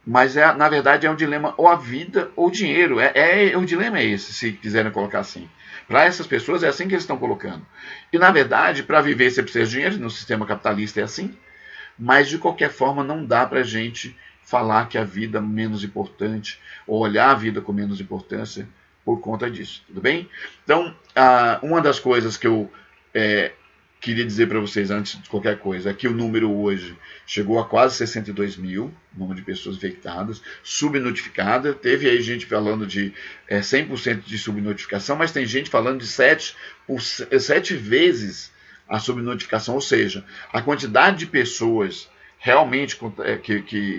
mas na verdade é um dilema ou a vida ou o dinheiro. O dilema é esse, se quiserem colocar assim. Para essas pessoas é assim que eles estão colocando. E na verdade, para viver você precisa de dinheiro, no sistema capitalista é assim, mas de qualquer forma não dá para a gente falar que a vida é menos importante, ou olhar a vida com menos importância por conta disso, tudo bem? Então, uma das coisas que eu queria dizer para vocês antes de qualquer coisa é que o número hoje chegou a quase 62 mil, o número de pessoas infectadas, subnotificada. Teve aí gente falando de 100% de subnotificação, mas tem gente falando de 7 vezes a subnotificação, ou seja, a quantidade de pessoas realmente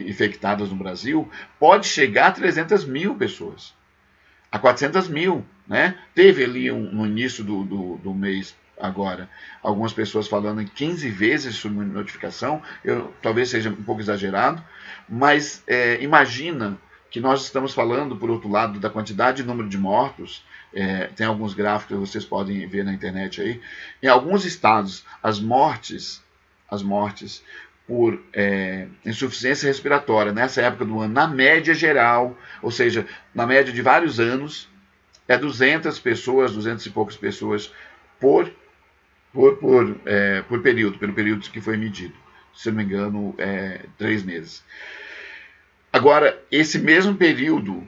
infectadas no Brasil pode chegar a 300 mil pessoas, a 400 mil, né? Teve ali no início do mês agora, algumas pessoas falando em 15 vezes subnotificação, talvez seja um pouco exagerado, mas imagina que nós estamos falando, por outro lado, da quantidade de número de mortos. Tem alguns gráficos que vocês podem ver na internet aí. Em alguns estados, as mortes por insuficiência respiratória, nessa época do ano, na média geral, ou seja, na média de vários anos, 200 pessoas, 200 e poucas pessoas por período, pelo período que foi medido. Se não me engano, 3 meses. Agora, esse mesmo período,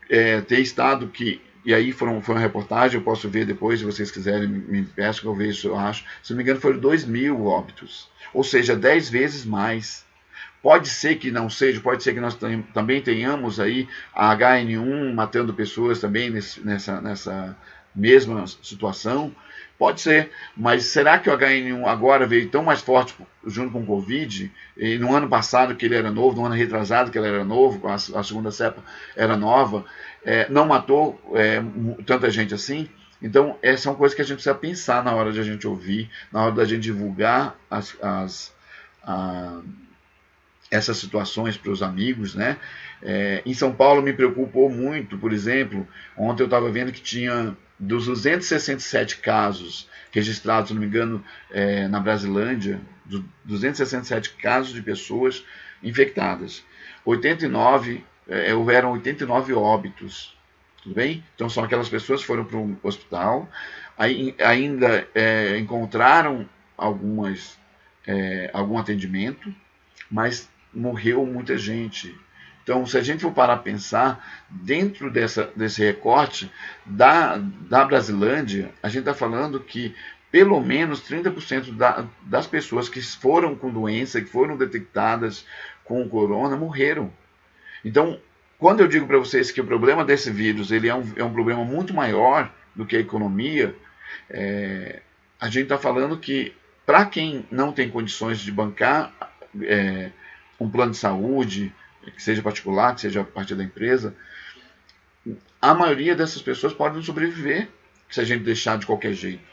ter estado que, e aí foi uma reportagem, eu posso ver depois, se vocês quiserem, me peçam que eu vejo, eu acho, se não me engano foram 2.000 óbitos, ou seja, 10 vezes mais. Pode ser que não seja, pode ser que nós também tenhamos aí a HN1 matando pessoas também nessa mesma situação. Pode ser, mas será que o HN1 agora veio tão mais forte junto com o Covid? E no ano passado que ele era novo, no ano retrasado que ele era novo, a segunda cepa era nova, não matou tanta gente assim? Então, são coisas que a gente precisa pensar na hora de a gente ouvir, na hora da gente divulgar essas situações para os amigos, né? Em São Paulo me preocupou muito, por exemplo, ontem eu estava vendo que tinha dos 267 casos registrados, se não me engano, na Brasilândia, 267 casos de pessoas infectadas. 89, houveram 89 óbitos, tudo bem? Então são aquelas pessoas que foram para um hospital, ainda encontraram algum atendimento, mas morreu muita gente. Então, se a gente for parar a pensar, dentro desse recorte da Brasilândia, a gente está falando que pelo menos 30% das pessoas que foram com doença, que foram detectadas com o corona, morreram. Então, quando eu digo para vocês que o problema desse vírus ele é um problema muito maior do que a economia, a gente está falando que para quem não tem condições de bancar um plano de saúde, que seja particular, que seja a partir da empresa, a maioria dessas pessoas podem sobreviver se a gente deixar de qualquer jeito.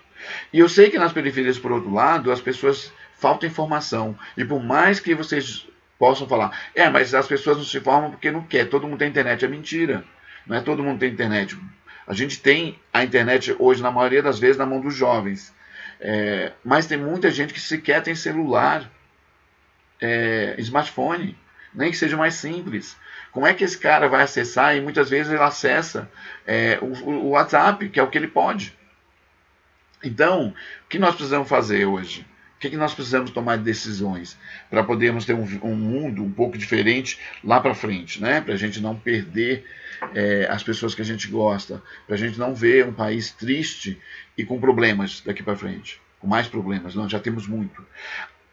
E eu sei que nas periferias, por outro lado, as pessoas faltam informação. E por mais que vocês possam falar, mas as pessoas não se informam porque não quer, todo mundo tem internet. É mentira. Não é todo mundo tem internet. A gente tem a internet hoje, na maioria das vezes, na mão dos jovens. Mas tem muita gente que sequer tem celular, smartphone, nem que seja mais simples. Como é que esse cara vai acessar? E muitas vezes ele acessa o WhatsApp, que é o que ele pode. Então, o que nós precisamos fazer hoje? O que nós precisamos tomar de decisões para podermos ter um mundo um pouco diferente lá para frente, né? Para a gente não perder as pessoas que a gente gosta, para a gente não ver um país triste e com problemas daqui para frente, com mais problemas. Nós já temos muito.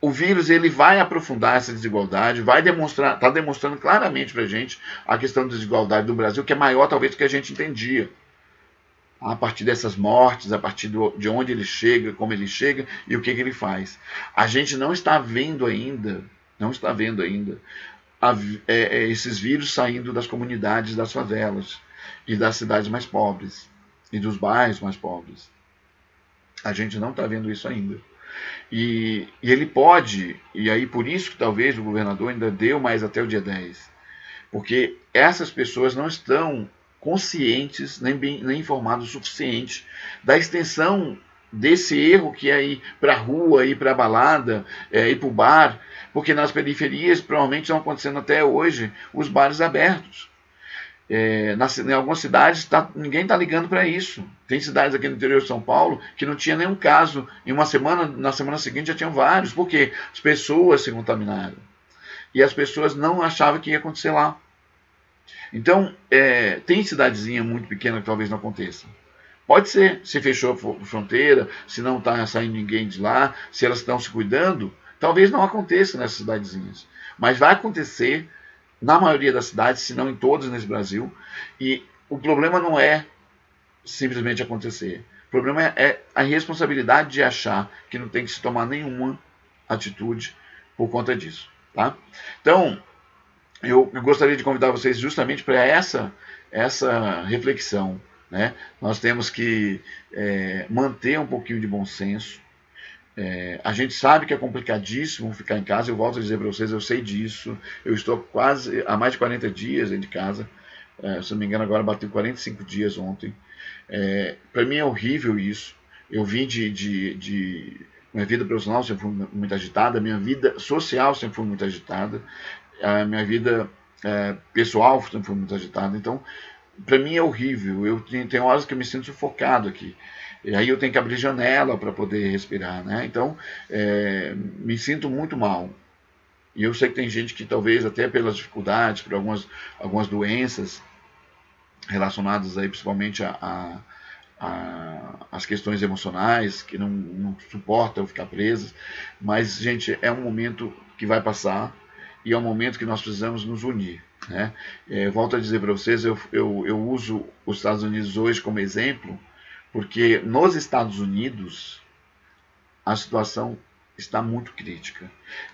O vírus ele vai aprofundar essa desigualdade, está demonstrando claramente para a gente a questão da desigualdade do Brasil, que é maior talvez do que a gente entendia. A partir dessas mortes, a partir de onde ele chega, como ele chega e o que ele faz. A gente não está vendo ainda esses vírus saindo das comunidades, das favelas e das cidades mais pobres e dos bairros mais pobres. A gente não está vendo isso ainda. E ele pode, e aí por isso que talvez o governador ainda deu mais até o dia 10, porque essas pessoas não estão conscientes, nem informados o suficiente da extensão desse erro que é ir para a rua, ir para a balada, ir para o bar, porque nas periferias provavelmente estão acontecendo até hoje os bares abertos. Em algumas cidades ninguém está ligando para isso. Tem cidades aqui no interior de São Paulo que não tinha nenhum caso. Em uma semana, na semana seguinte já tinham vários. Por quê? As pessoas se contaminaram. E as pessoas não achavam que ia acontecer lá. Então, tem cidadezinha muito pequena que talvez não aconteça. Pode ser, se fechou a fronteira, se não está saindo ninguém de lá, se elas estão se cuidando, talvez não aconteça nessas cidadezinhas. Mas vai acontecer na maioria das cidades, se não em todas nesse Brasil, e o problema não é simplesmente acontecer. O problema é a irresponsabilidade de achar que não tem que se tomar nenhuma atitude por conta disso. Tá? Então, eu gostaria de convidar vocês justamente para essa reflexão. Né? Nós temos que manter um pouquinho de bom senso. A gente sabe que é complicadíssimo ficar em casa, eu volto a dizer para vocês, eu sei disso, eu estou quase há mais de 40 dias dentro de casa, se não me engano agora bateu 45 dias ontem. Para mim é horrível isso, eu vim minha vida profissional sempre foi muito agitada, minha vida social sempre foi muito agitada, a minha vida pessoal sempre foi muito agitada, então para mim é horrível, eu tenho horas que eu me sinto sufocado aqui. E aí eu tenho que abrir janela para poder respirar, né? Então, me sinto muito mal. E eu sei que tem gente que talvez até pelas dificuldades, por algumas doenças, relacionadas aí principalmente as questões emocionais, que não suportam ficar presas. Mas, gente, é um momento que vai passar e é um momento que nós precisamos nos unir. Né? Volto a dizer para vocês, eu uso os Estados Unidos hoje como exemplo, porque nos Estados Unidos a situação está muito crítica.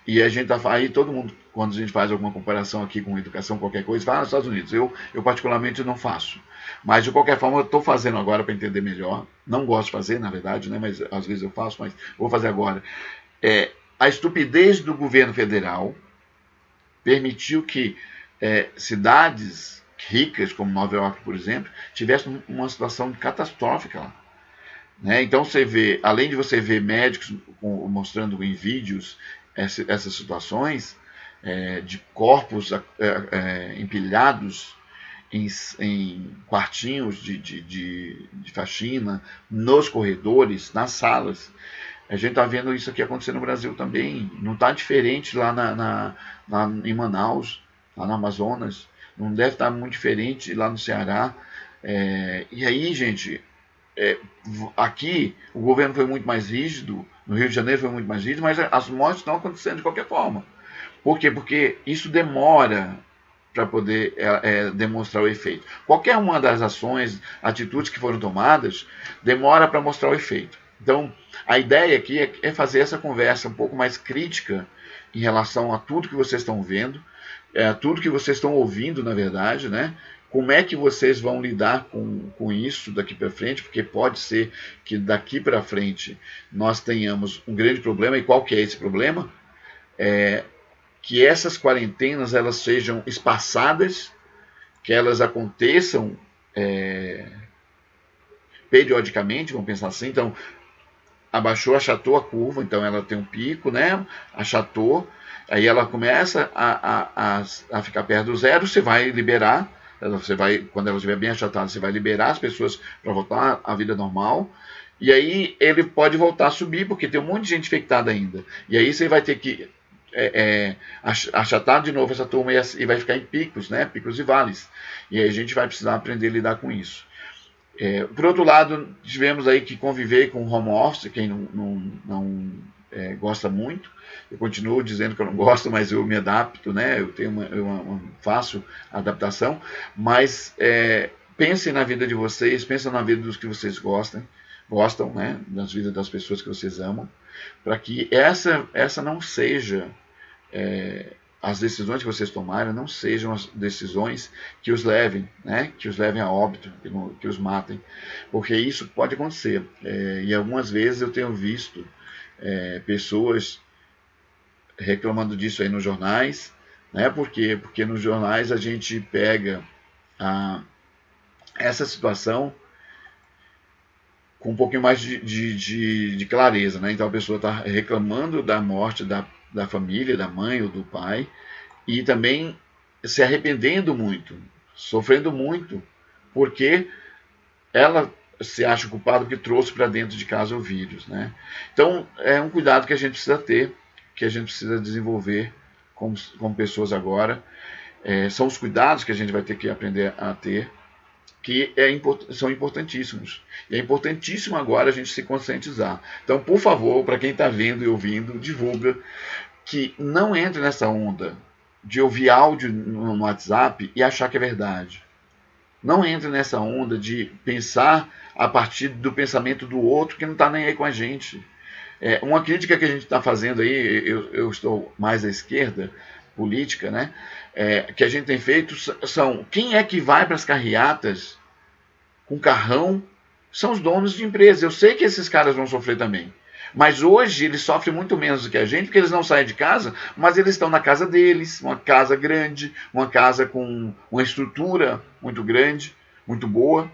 E a gente aí todo mundo, quando a gente faz alguma comparação aqui com educação, qualquer coisa, fala nos Estados Unidos. Eu particularmente não faço. Mas de qualquer forma eu estou fazendo agora para entender melhor. Não gosto de fazer, na verdade, né? Mas às vezes eu faço, mas vou fazer agora. A estupidez do governo federal permitiu que cidades ricas, como Nova York, por exemplo, tivessem uma situação catastrófica lá. Né? Então você vê, além de você ver médicos mostrando em vídeos essas situações de corpos empilhados em quartinhos de faxina, nos corredores, nas salas. A gente está vendo isso aqui acontecer no Brasil também. Não está diferente lá em Manaus, lá no Amazonas. Não deve estar muito diferente lá no Ceará. E aí, gente, aqui o governo foi muito mais rígido, no Rio de Janeiro foi muito mais rígido, mas as mortes estão acontecendo de qualquer forma. Por quê? Porque isso demora para poder demonstrar o efeito. Qualquer uma das ações, atitudes que foram tomadas, demora para mostrar o efeito. Então, a ideia aqui é fazer essa conversa um pouco mais crítica em relação a tudo que vocês estão vendo, tudo que vocês estão ouvindo, na verdade, né? Como é que vocês vão lidar com isso daqui para frente? Porque pode ser que daqui para frente nós tenhamos um grande problema. E qual que é esse problema? Que essas quarentenas elas sejam espaçadas, que elas aconteçam periodicamente, vamos pensar assim. Então, abaixou, achatou a curva, então ela tem um pico, né? Achatou, aí ela começa a ficar perto do zero, você vai liberar. Você vai, quando ela estiver bem achatada, você vai liberar as pessoas para voltar à vida normal. E aí ele pode voltar a subir, porque tem um monte de gente infectada ainda. E aí você vai ter que achatar de novo essa turma e vai ficar em picos, né? Picos e vales. E aí a gente vai precisar aprender a lidar com isso. Por outro lado, tivemos aí que conviver com o home office, quem não gosta muito. Eu continuo dizendo que eu não gosto, mas eu me adapto, né? Eu tenho uma fácil adaptação, mas pensem na vida de vocês, pensem na vida dos que vocês gostam, né? Das vidas das pessoas que vocês amam, para que essa não seja as decisões que vocês tomarem não sejam as decisões que os levem, né? Que os levem a óbito, que os matem, porque isso pode acontecer. E algumas vezes eu tenho visto pessoas reclamando disso aí nos jornais, né? Por quê? Porque nos jornais a gente pega essa situação com um pouquinho mais de clareza, né? Então a pessoa está reclamando da morte da família, da mãe ou do pai, e também se arrependendo muito, sofrendo muito, porque ela se acha culpada porque trouxe para dentro de casa o vírus, né? Então é um cuidado que a gente precisa ter, que a gente precisa desenvolver como pessoas agora. São os cuidados que a gente vai ter que aprender a ter, que são importantíssimos. E é importantíssimo agora a gente se conscientizar. Então, por favor, para quem está vendo e ouvindo, divulga, que não entre nessa onda de ouvir áudio no WhatsApp e achar que é verdade. Não entre nessa onda de pensar a partir do pensamento do outro que não está nem aí com a gente. Uma crítica que a gente está fazendo aí, eu estou mais à esquerda, política, né? Que a gente tem feito são quem é que vai para as carreatas com carrão? São os donos de empresas. Eu sei que esses caras vão sofrer também. Mas hoje eles sofrem muito menos do que a gente, porque eles não saem de casa, mas eles estão na casa deles, uma casa grande, uma casa com uma estrutura muito grande, muito boa.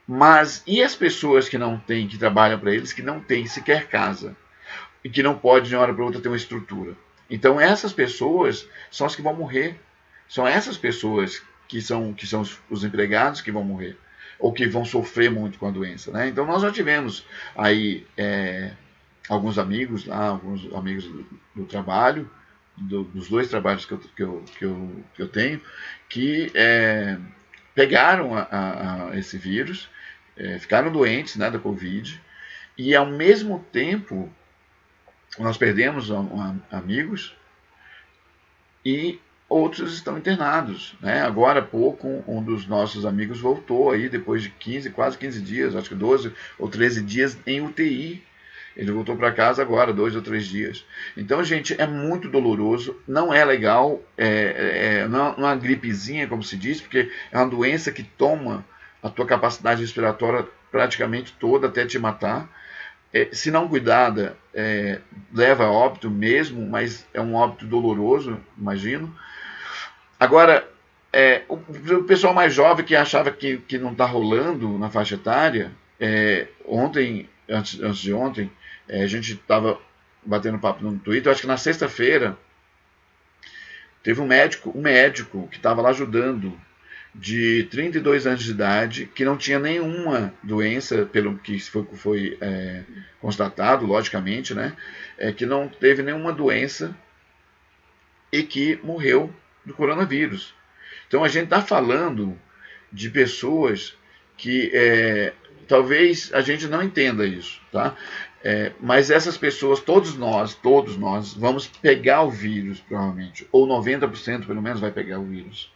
Mas e as pessoas que não têm, que trabalham para eles, que não têm sequer casa e que não pode de uma hora para outra ter uma estrutura? Então essas pessoas são as que vão morrer. São essas pessoas que são os empregados que vão morrer ou que vão sofrer muito com a doença, né? Então nós já tivemos aí alguns amigos lá, alguns amigos do trabalho, dos dois trabalhos que eu tenho, que pegaram esse vírus, ficaram doentes, né, da Covid, e ao mesmo tempo nós perdemos amigos e outros estão internados, né? Agora há pouco um dos nossos amigos voltou aí depois de quase 15 dias, acho que 12 ou 13 dias em UTI. Ele voltou para casa agora, 2 ou 3 dias. Então, gente, é muito doloroso, não é legal, não é uma gripezinha, como se diz, porque é uma doença que toma a tua capacidade respiratória praticamente toda até te matar. Se não cuidada, leva a óbito mesmo, mas é um óbito doloroso, imagino. Agora, o pessoal mais jovem que achava que não está rolando na faixa etária, antes de ontem, a gente estava batendo papo no Twitter, acho que na sexta-feira, teve um médico que estava lá ajudando, de 32 anos de idade, que não tinha nenhuma doença, pelo que foi constatado, logicamente, né? Que não teve nenhuma doença e que morreu do coronavírus. Então a gente está falando de pessoas que talvez a gente não entenda isso, tá? Mas essas pessoas, todos nós, vamos pegar o vírus, provavelmente, ou 90% pelo menos vai pegar o vírus.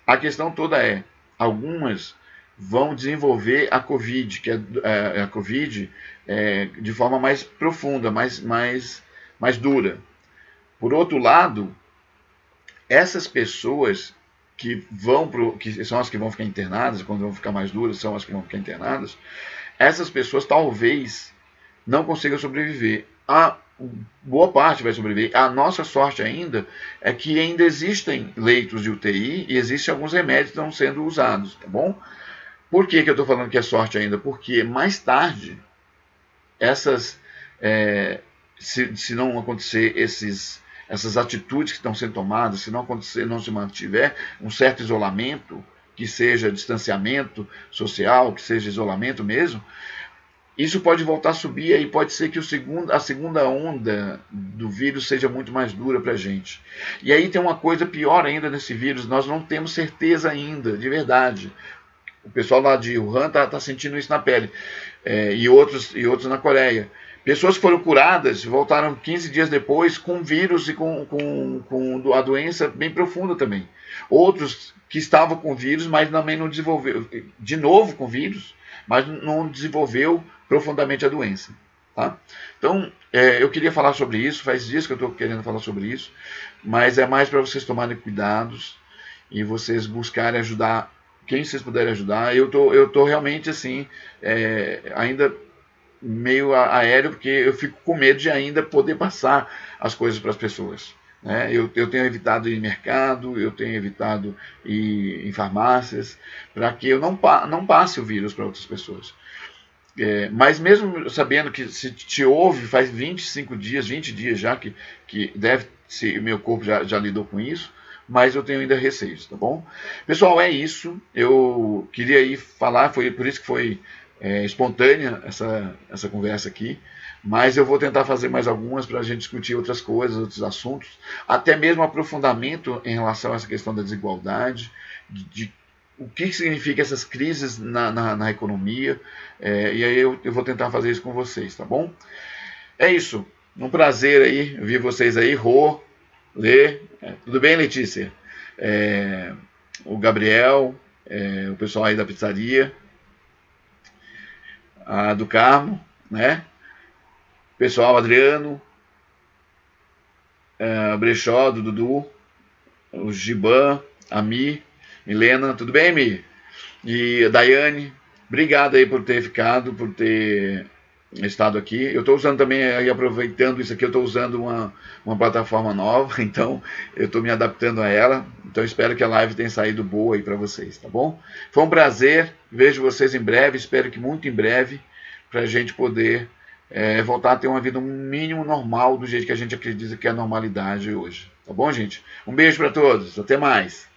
A questão toda algumas vão desenvolver a Covid, que é a Covid de forma mais profunda, mais dura. Por outro lado, essas pessoas que são as que vão ficar internadas, quando vão ficar mais duras, são as que vão ficar internadas, essas pessoas talvez não consigam sobreviver. A boa parte vai sobreviver. A nossa sorte ainda é que ainda existem leitos de UTI e existem alguns remédios que estão sendo usados, tá bom? Por que eu estou falando que é sorte ainda? Porque mais tarde, se não acontecer essas atitudes que estão sendo tomadas, se não se mantiver um certo isolamento, que seja distanciamento social, que seja isolamento mesmo, isso pode voltar a subir e pode ser que a segunda onda do vírus seja muito mais dura para a gente. E aí tem uma coisa pior ainda nesse vírus, nós não temos certeza ainda, de verdade. O pessoal lá de Wuhan está sentindo isso na pele, e outros na Coreia. Pessoas que foram curadas voltaram 15 dias depois com vírus e com a doença bem profunda também. Outros que estavam com vírus, mas também não desenvolveu, de novo com vírus, mas não desenvolveu profundamente a doença. Tá? Então, eu queria falar sobre isso, faz dias que eu estou querendo falar sobre isso, mas é mais para vocês tomarem cuidados e vocês buscarem ajudar quem vocês puderem ajudar. Eu tô realmente assim, ainda meio aéreo, porque eu fico com medo de ainda poder passar as coisas para as pessoas. Né? Eu tenho evitado ir em mercado, eu tenho evitado ir em farmácias, para que eu não passe o vírus para outras pessoas. Mas mesmo sabendo que se te houve faz 25 dias, 20 dias já, que deve ser, meu corpo já lidou com isso, mas eu tenho ainda receios, tá bom? Pessoal, é isso. Eu queria ir falar, foi por isso que foi espontânea essa conversa aqui, mas eu vou tentar fazer mais algumas para a gente discutir outras coisas, outros assuntos, até mesmo aprofundamento em relação a essa questão da desigualdade, de o que significa essas crises na economia, e aí eu vou tentar fazer isso com vocês, tá bom? É isso, um prazer aí ver vocês aí, Rô, Lê, tudo bem, Letícia? O Gabriel, o pessoal aí da pizzaria, a do Carmo, né? Pessoal, Adriano, Brechó, do Dudu, o Giban, a Mi, Milena, tudo bem, Mi? E a Daiane, obrigado aí por ter ficado, por ter estado aqui. Eu estou usando também, aí aproveitando isso aqui, eu estou usando uma plataforma nova, então eu estou me adaptando a ela. Então espero que a live tenha saído boa aí para vocês, tá bom? Foi um prazer, vejo vocês em breve, espero que muito em breve, para a gente poder voltar a ter uma vida um mínimo normal, do jeito que a gente acredita que é a normalidade hoje. Tá bom, gente? Um beijo para todos, até mais.